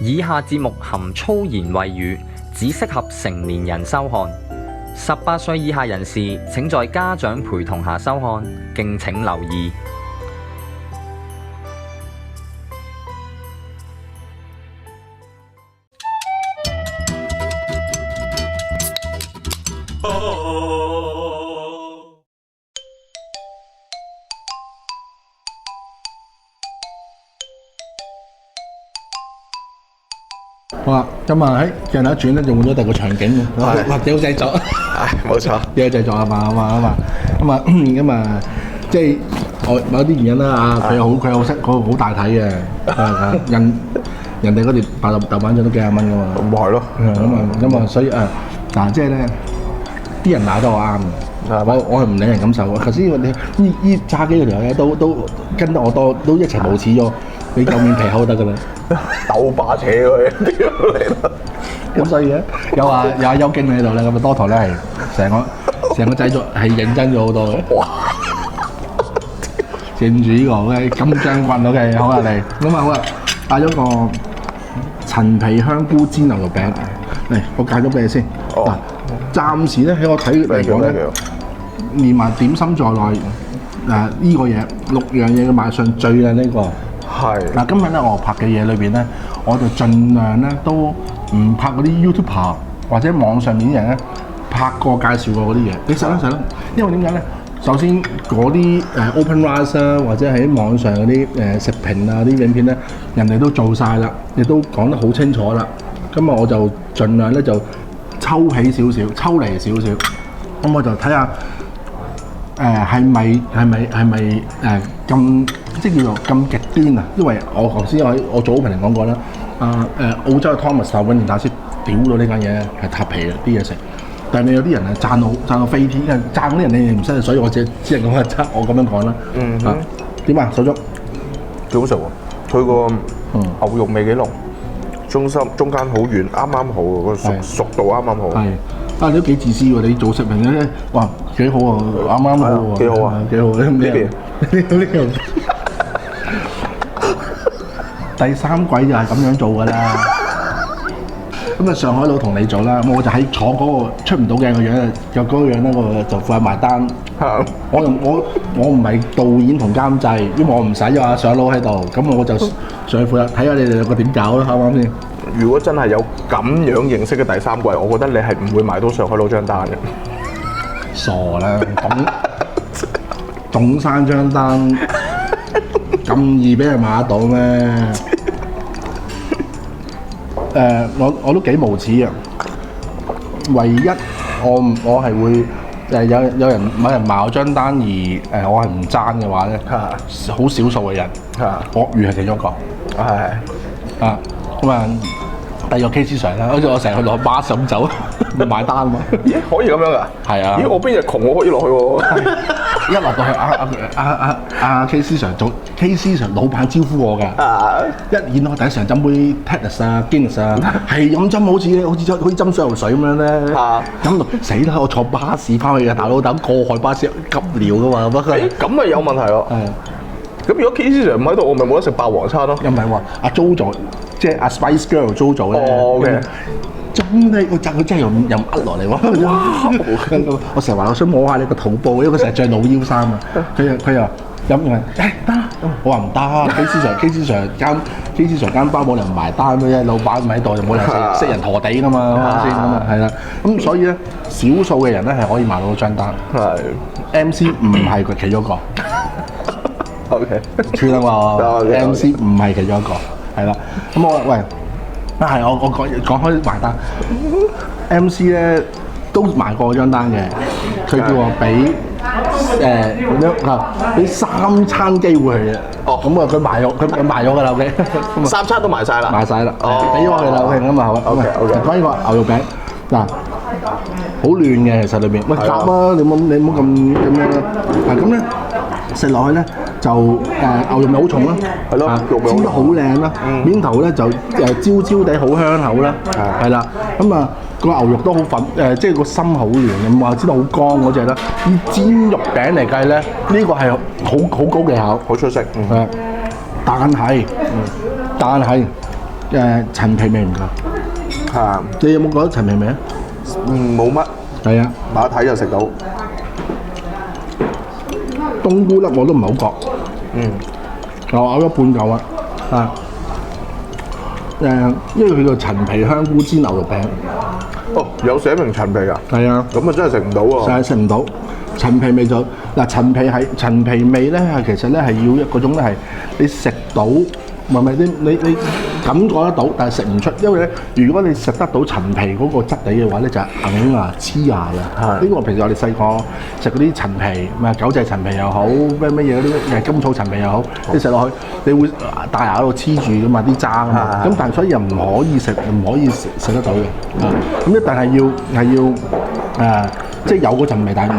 以下節目含粗言穢語，只適合成年人收看。18歲以下人士請在家長陪同下收看，敬請留意。好啦，咁啊喺鏡頭一轉咧，就換咗第二個場景喎。哇，幾好製作，冇錯，幾好製作啊嘛。咁啊，即係我某啲原因啦佢好識，好大體嘅。人哋嗰碟豆瓣醬都幾廿蚊噶嘛。咁係咯。咁啊，所以即係咧，啲人鬧得我啱嘅。我係唔理人感受嘅。頭先你呢揸機嗰條友都跟得我多，都一齊無恥咗。你夠面皮厚得㗎啦。鬥把扯佢，屌你啦！咁所以咧，有阿邱經理喺度咧，咁啊多台咧係成個製作係認真咗好多嘅。哇！認住呢個咧金將軍，OK，好啊你。咁啊好啊，帶咗個陳皮香菇煎牛肉餅嚟，我介咗俾你先。嗱，暫時咧喺我睇嚟講咧，連埋點心在內，呢個嘢6樣嘢嘅賣相最靚呢個。係嗱，今日咧我拍嘅嘢裏邊咧，我就盡量咧都唔拍嗰啲 YouTuber 或者網上面啲人咧拍過介紹過嗰啲嘢。你實啦，因為點解咧？首先嗰啲OpenRice 啊，或者喺網上嗰啲食評啊啲影片咧，人哋都做晒啦，亦都講得好清楚啦。咁啊，我就盡量咧就抽起少少，抽離少少。咁我就睇下係咪咁。即係叫做咁極端啊！因為我頭先我做 opening 講過啦，澳洲嘅 Thomas 揾完打先屌到呢間嘢係塌皮啊啲嘢食，但係你有啲人係讚到飛天，讚嗰啲人你唔識，所以我只能講係我咁樣講啦。點啊，手足幾好食喎！佢個牛肉味幾濃，中間好軟，啱啱好個熟度啱啱好。係你都幾自私喎！你做食評咧，哇幾好啊，啱啱好喎，幾好啊，幾好呢邊。第3季就係咁樣做㗎啦。咁啊，上海佬同你做啦，咁我就喺坐嗰個出唔到鏡嘅樣，就嗰個樣咧，我就負責埋單。我唔係導演同監製，因為我唔使有阿上海佬喺度，咁我就上去負責睇下你哋兩個點搞啦，啱唔啱先？如果真係有咁樣形式嘅第3季，我覺得你係唔會買到上海佬張單嘅。傻啦，董生張單。咁易俾人買得到咩？我都幾無恥啊！唯一我係會有人賣我張單而我係唔爭嘅話咧，好少數嘅人，鱷魚係其中一個。咁啊，第二個 case 上啦，好似我成日去攞巴士咁走，唔買單嘛。咦？可以咁樣㗎？係啊。咦？我邊日窮我可以落去喎。一落到去K 師 Sir 做 K 師 Sir 老闆招呼我㗎，一見到我第一時間斟杯 Tedus 啊 Guinness 啊，係咁斟好似斟水喉水咁樣咧，飲到死啦！我坐巴士翻去嘅，大佬等過海巴士急尿㗎嘛，咁咪有問題咯。咁如果 K 師 Sir 唔喺度，我咪冇得食霸王餐咯。又唔係話阿 JoJo 即係阿 Spice Girl JoJo 咧。真係佢真係又呃落嚟喎！我成日話我想摸下你個肚部，因為佢成日着老腰衫啊。佢又飲完得，我話唔得。K 師 Sir 間包冇人埋單嘅啫，老闆唔喺度就冇人識人陀地㗎嘛，啱先咁啊，係啦。咁所以咧，少數嘅人咧係可以買到張單。MC 唔係佢其中一個。OK， 串啦嘛。MC 唔係其中一個，係啦。咁我喂。係我講開埋單，MC 咧都埋過張單嘅，佢叫我俾俾3餐機會佢嘅。咁啊佢賣咗㗎啦 ，OK。3餐都賣晒啦。賣晒啦，俾咗我哋啦 ，OK 咁啊好。OK。講呢個牛肉餅嗱，好嫩嘅其實裏邊，喂夾啊！你唔好咁樣啦。咁咧食落去咧。就牛肉味好重啦，係咯，煎得好靚啦，面頭咧就焦焦地好香口啦，係啦，咁啊個牛肉都好粉，即係個心好嫩，唔話煎得好乾嗰隻啦。以煎肉餅嚟計咧，呢個係好高技巧，好出色。但係陳皮味唔夠。嚇，你有冇覺得陳皮味啊？冇乜，係啊，打睇就食到。冬菇粒我都唔係好覺。我咬咗半嚿啊！因為佢個陳皮香菇煎牛肉餅。哦，有寫明陳皮啊？係啊，咁啊真係食唔到喎。實係食唔到。陳皮味就嗱，陳皮味咧係其實咧係要嗰種咧係你食到，唔係你感覺得到，但係食唔出，因為咧如果你食得到陳皮嗰個質地嘅話咧，就係硬啊黐牙嘅。係呢個平時我哋細個食嗰啲陳皮，咩九隻陳皮又好，咩嘢嗰啲甘草陳皮又好，你食落去你會大牙喺度黐住噶嘛啲渣啊嘛。咁但係所以又唔可以食得到嘅。咁一但係要即係有嗰陣味，但係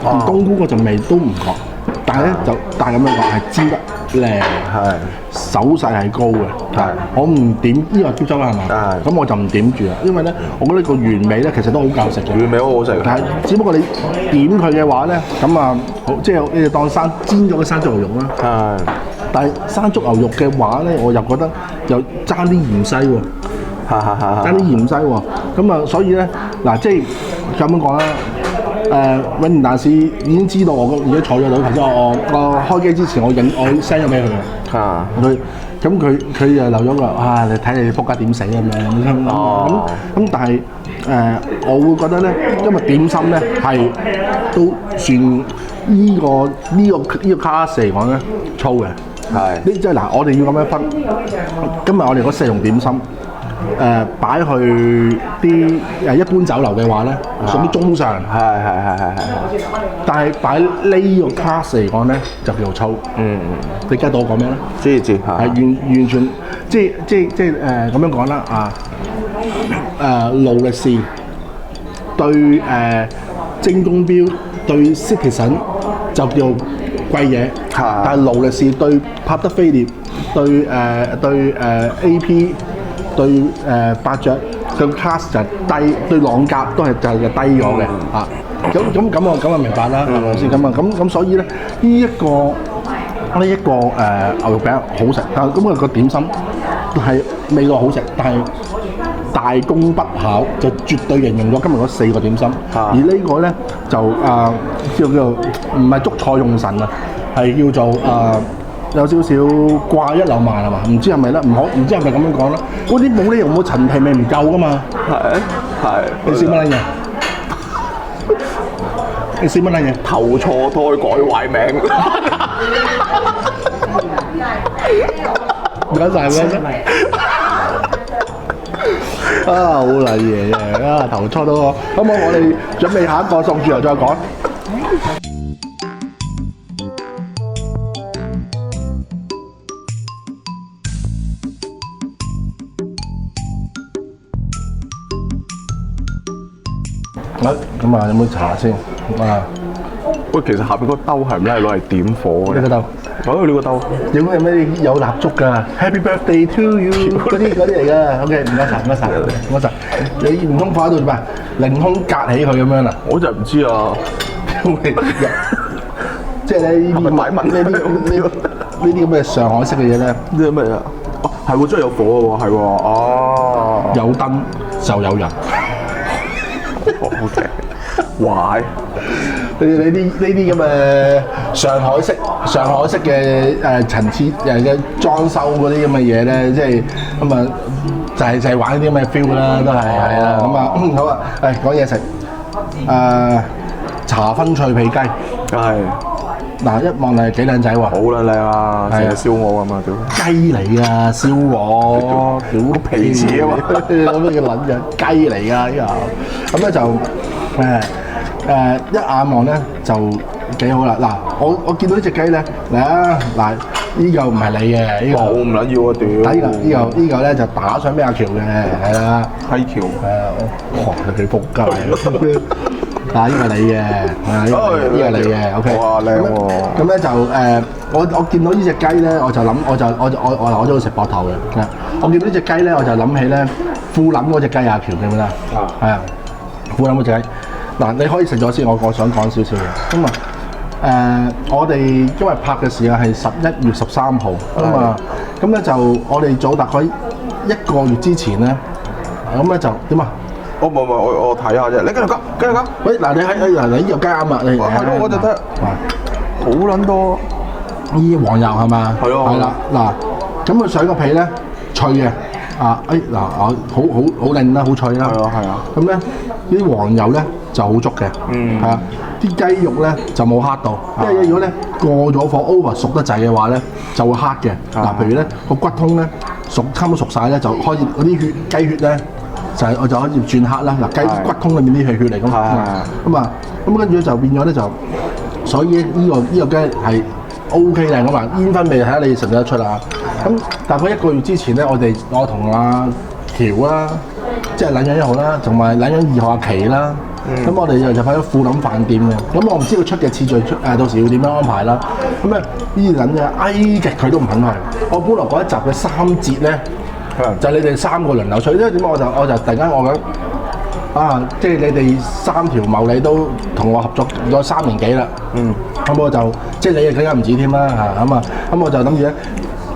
冇冬菇嗰陣味都唔覺。但係咧但係咁樣講係煎得靚，係手勢係高嘅。係我唔點呢個椒州啦係咪？係咁我就唔點住啦，因為咧我覺得個原味咧其實都好夠食嘅。原味好好食。但係只不過你點佢嘅話咧，咁啊好即係你哋當煎咗嘅山竹牛肉啦。係，但係山竹牛肉嘅話咧，我又覺得又爭啲芫荽喎。爭啲芫荽喎，咁啊，所以咧嗱，即係咁樣講啦。永年大使已經知道我而家坐咗到，頭先我開機之前我 send 咗俾佢嘅。佢又留咗個你睇你仆街點死咁樣。咁但係我會覺得咧，因為點心咧係都算呢個卡士嚟講咧粗嘅。係。呢即係嗱，我哋要咁樣分。今日我哋嗰4種點心。擺去啲一般酒樓嘅話咧，屬於中上。係。但係擺呢個 class 嚟講咧，就叫做粗。你 get 到我講咩咧？知。係完全即係咁樣講啦勞力士對精工錶對 Citizen 就叫貴嘢，但係勞力士對帕德菲列對AP。對伯爵嘅 class 就低，對朗格都係就低咗嘅咁我明白啦，係咪先咁所以咧呢一個牛肉餅好食，但係咁個點心係味道好食，但係大功不巧就絕對形容咗今日嗰4個點心，而呢個咧就叫唔係捉菜用神啊，係叫做有少少掛一漏萬係嘛？唔知係咪咧？唔知係咪咁樣講啦？嗰啲冇理由冇陳皮味唔夠噶嘛？係。你試乜撚嘢？你試乜撚嘢？投錯胎改壞名。唔該曬。好撚嘢嘅投錯到我。咁我哋準備下一個送住嚟再講。咁有冇茶先？喂，其實下邊嗰兜係唔係攞嚟點火嘅？呢個兜，呢個兜，有咩有蠟燭㗎 ？Happy birthday to you 嗰啲嚟㗎。OK，唔該晒。你唔通放喺度做咩？凌空隔起佢咁樣啊？我就唔知啊。即係呢啲咁嘅上海式嘅嘢咧，呢啲咩啊？係喎，真係有火嘅喎，係喎。有燈就有人。OK，壞！你啲咁嘅上海式嘅層次嘅裝修嗰啲咁嘅嘢咧，即係咁啊，就係玩啲咁嘅 feel 啦，都係啦。咁啊，好啊，講嘢食。茶薰脆皮雞。係。嗱，一望嚟幾靚仔喎！好靚啊，成日燒鵝咁啊，屌！雞嚟㗎，燒鵝，屌皮似啊嘛，咁咩叫撚樣？雞嚟㗎呢個，咁咧就一眼望咧就幾好啦。嗱，我見到呢隻雞咧，嚟啊，嗱，呢個唔係你嘅，呢個我唔撚要啊屌！呢個咧就打賞俾阿喬嘅，係啦，閪喬，哇，你仆街！呢個你嘅，呢個你嘅 ，OK。哇，靚喎！咁咧就我見到呢隻雞咧，我就諗，我攞咗去食膊頭嘅。我見到呢隻雞咧，我就諗起咧富林嗰隻雞阿喬記唔記得？係啊，富林嗰隻雞。嗱，你可以食咗先，我想講少少嘢。咁我哋因為拍嘅時間係11月13號，咁咧就我哋早大概一個月之前咧，咁咧就點啊？我睇下啫，你繼續講。喂，嗱你嗱你呢個啱啊，你係咯，我就睇好撚多。呢黃油係嘛？係咯係啦，嗱，咁佢上個皮咧脆嘅，嗱好靚啦，好脆啦。係啊。咁咧啲黃油咧就好足嘅，係啊，啲雞肉咧就冇黑到，因為如果咧過咗火 over 熟得滯嘅話咧就會黑嘅。嗱，譬如咧個骨通咧差唔多熟晒咧，就開始嗰啲雞血咧我就可以轉黑啦。嗱，雞骨通裏面啲係血嚟㗎嘛，咁跟住就變咗咧就，所以呢個雞係 OK 嘅咁啊，煙燻味睇下你食得出啊。咁大概一個月之前咧，我同阿喬啦，即係懶人1號啦，同埋懶人2號阿琪啦，咁我哋就喺富林飯店嘅。咁我唔知佢出嘅次序到時要點樣安排啦。咁咧呢啲撚嘅嗌極佢都唔肯去。我本來嗰一集嘅3節咧，就係你哋3個輪流出，因為點解我就突然間我覺得即係你哋3條茂利都同我合作咗3年幾啦。咁我就即係你更加唔止添啦嚇，咁我就諗住咧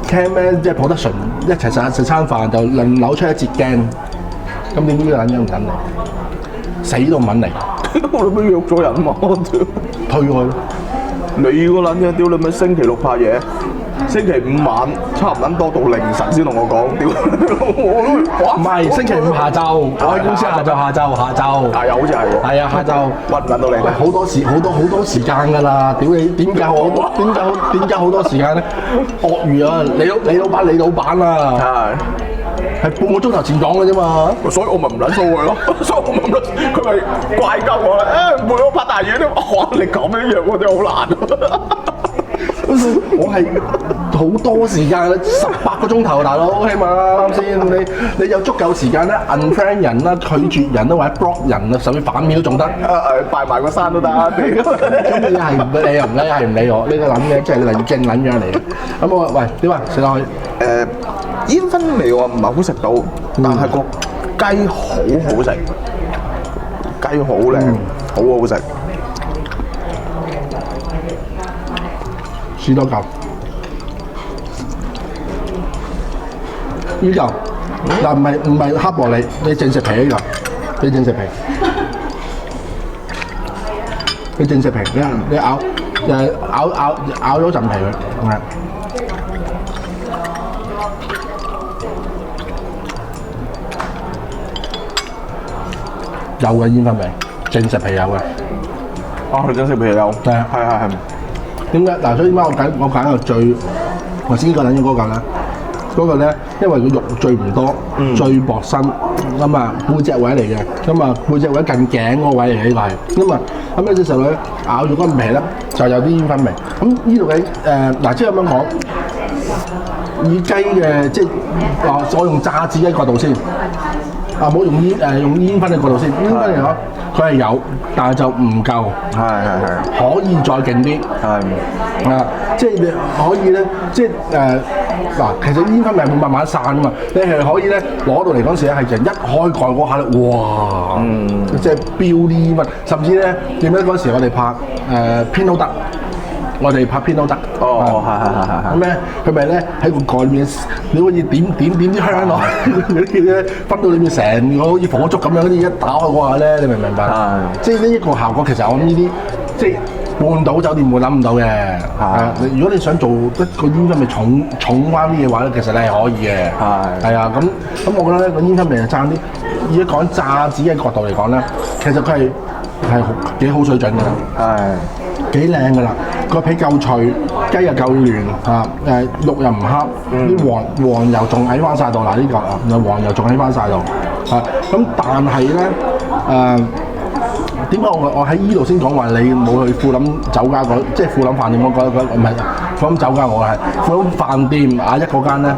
cameraman 即係production一齊食餐飯就輪流出一節鏡，咁點知呢個撚樣唔緊嚟，死都唔肯嚟，我哋都約咗人嘛，推開咯。你個撚樣，屌你咪星期6拍嘢，星期5晚差唔多到凌晨先同我講，屌我都唔係星期5下晝，我喺公司下晝。係啊，好似係喎。係啊，下晝揾唔揾到你？喂，好多時間㗎啦！屌你點解好多時間咧？鱷魚啊！你老闆啊！係半個鐘頭前講嘅啫嘛。所以我咪唔撚掃佢咯。所以我咪唔撚，佢咪怪鳩我陪我拍大嘢都，你咁樣約我真係好難。我係好多時間18個鐘頭，大佬起碼先。你有足夠時間咧 unfriend 人啦、拒絕人啦，或者 block 人啊，甚至反面都仲得。拜埋個山都得。咁你係唔理又唔理，係唔理我？呢個撚嘅即係勁撚樣嚟嘅。咁我喂點啊？食落去煙燻味我唔係好食到，但係個雞好好食，雞好靚，好好食。試多嚿，呢嚿嗱唔係黑薄利，你淨食皮呢嚿，你淨食皮，你咬咗陣皮佢，係有嘅煙燻味，淨食皮有嘅。佢淨食皮有。係。點解嗱？所以點解我揀個最頭先呢個撚咗嗰嚿咧？嗰個咧，因為佢肉最唔多，最薄身，咁啊背脊位嚟嘅，咁啊背脊位近頸嗰個位嚟嘅呢個係，咁呢隻時候咧咬住嗰陣皮咧就有啲煙燻味。咁呢度嘅嗱，即係咁樣講，以雞嘅即係我用炸子雞角度先。唔好用煙燻嘅角度先，煙燻嚟講，佢係有，但係就唔夠，可以再勁啲，即係你可以咧，即係其實煙燻味會慢慢散㗎嘛，你係可以咧攞到嚟嗰時咧係就一開蓋嗰下咧，哇，即係飆啲乜，甚至咧記唔記得嗰時我哋拍偏都得。我哋拍片都得。咁咧，佢咪咧喺個蓋面，你好似點啲香落，嗰啲咧分到裏面成個好似火燭咁樣，好似一打開嗰下咧，你明唔明白？即係呢一個效果，其實我諗呢啲即係半島酒店會諗唔到嘅。如果你想做一個煙燻味重翻啲嘅話咧，其實你係可以嘅。係啊，咁我覺得咧個煙燻味係爭啲。而家講炸子嘅角度嚟講咧，其實佢係幾好水準㗎。幾靚㗎啦，個皮夠脆，雞又夠嫩肉又唔黑，啲黃油仲喺翻晒度。嗱呢個黃油仲喺翻晒度咁但係咧點解我喺依度先講話你冇去富林酒家即係富林飯店嗰唔係富林酒家，我係富林飯店一嗰間咧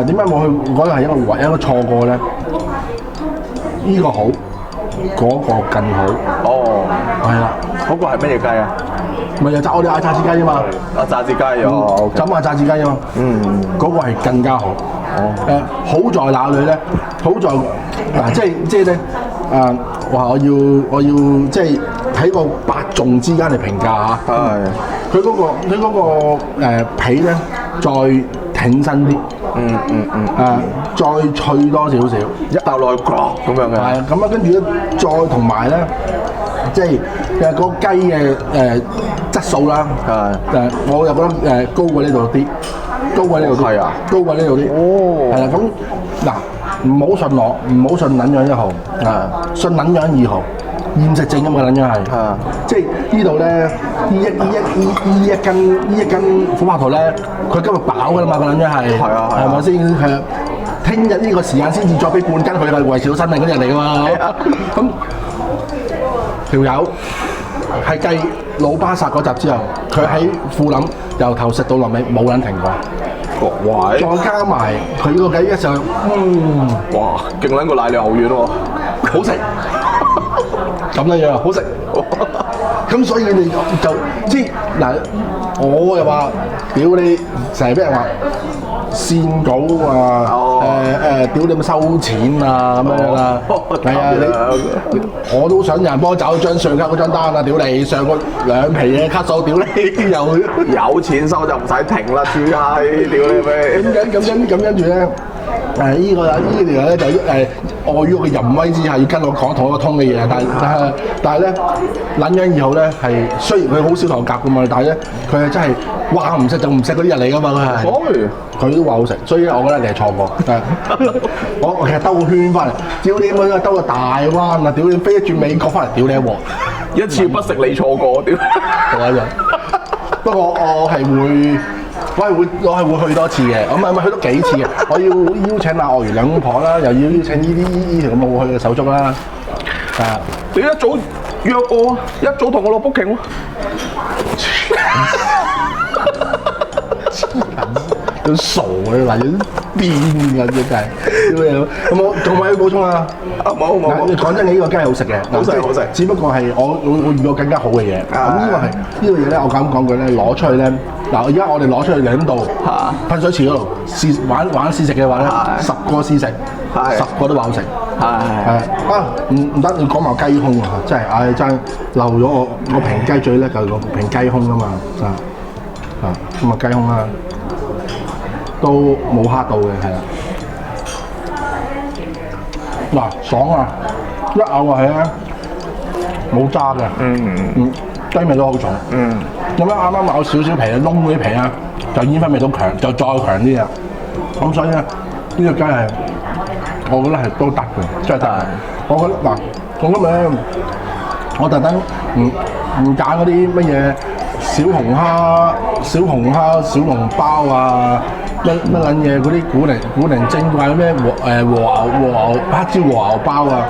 點解冇去嗰個係唯一一個錯過咧？呢個好，嗰個更好。係啦。嗰個係乜嘢雞啊？咪就我哋嗌炸子雞啫嘛。炸子雞就嗌炸子雞啊嘛。嗰個係更加好。好在哪裏咧？好在嗱，即係咧我要即係喺個伯仲之間嚟評價嚇。佢嗰個皮咧再挺身啲。再脆多少少，一啖落去咁樣嘅。係啊，咁啊跟住咧，再同埋咧，即係個雞嘅質素啦，我又覺得高過呢度啲，高過呢度啲，係啊，高過呢度啲，哦，係啦，咁嗱，唔好信我，唔好信撚樣1號，信撚樣2號。厭食症咁嘅撚樣係，即係呢度咧，呢一斤虎柏桃咧，佢今日飽㗎啦嘛，個撚樣係，係咪先？係啊，聽日呢個時間先至再俾半斤佢係維持到生命嗰啲人嚟㗎嘛。咁條友係計老巴薩嗰集之後，佢喺富林由頭食到落尾冇撚停過。哇！再加埋佢個雞一上，哇，勁撚過奶料後院喎，好食。咁樣好食，咁所以你就即係嗱，我又話屌你，成日俾人話線稿啊，屌你咪收錢啊咁樣啦，係啊，你我都想有人幫我找張上卡嗰張單啊，屌你上個2皮嘅卡數，屌你又有錢收就唔使停啦，豬閪，屌你咩？咁跟住咧。依條咧就礙於我嘅淫威之下，要跟我講同一個通嘅嘢，但係咧，撚樣2號咧係雖然佢好少同我夾噶嘛，但係咧佢係真係話唔食就唔食嗰啲人嚟噶嘛，佢都話好食，所以我覺得你係錯過。我其實兜個圈翻嚟，屌你咁樣兜個大彎啊！屌你飛一轉美國翻嚟，屌你一鑊，一次不食你錯過，屌！不過我係會。我係會去多次嘅，我唔係去多幾次嘅。我要邀請阿鱷魚兩公婆啦，又要邀請呢條咁冇去嘅手足啦。你一早約我，一早同我落 booking 喎。都傻嘅，嗱有啲癲㗎真係。有冇仲有補充啊？冇。講真，你呢個雞係好食嘅，好食。只不過係我遇過更加好嘅嘢。咁呢個嘢咧，我咁講句咧，攞出去咧。嗱，而家我哋攞出去2度噴水池嗰度玩試食嘅話咧，10個試食，10個都話好食。唔得，你講埋雞胸啊！真係，真係漏咗我平雞最叻就係個平雞胸啊嘛，咁啊雞胸啦，都冇蝦到嘅，係啦。嗱，爽啊！一咬落去咧，冇渣嘅，雞味都好重，咁樣啱啱咬少少皮啊，燶嗰啲皮啊，就煙燻味都強，就再強啲啊！咁所以咧，呢個雞係我覺得係都得嘅，真係得。我覺得嗱，我今日咧，我特登唔揀嗰啲乜嘢小紅蝦、小籠包啊，乜撚嘢嗰啲古靈精怪咩和牛黑椒和牛包啊，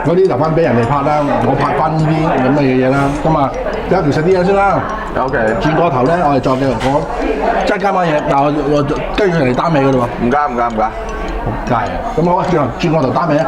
嗰啲留翻俾人哋拍啦，我拍翻呢啲咁嘅嘢啦。咁啊，有一條食啲嘢先啦。OK。轉過頭咧，我哋再繼續講，即係加翻嘢，但我跟住人哋單尾嘅嘞喎。唔加。仆街啊！咁好啊，轉過頭單尾啊！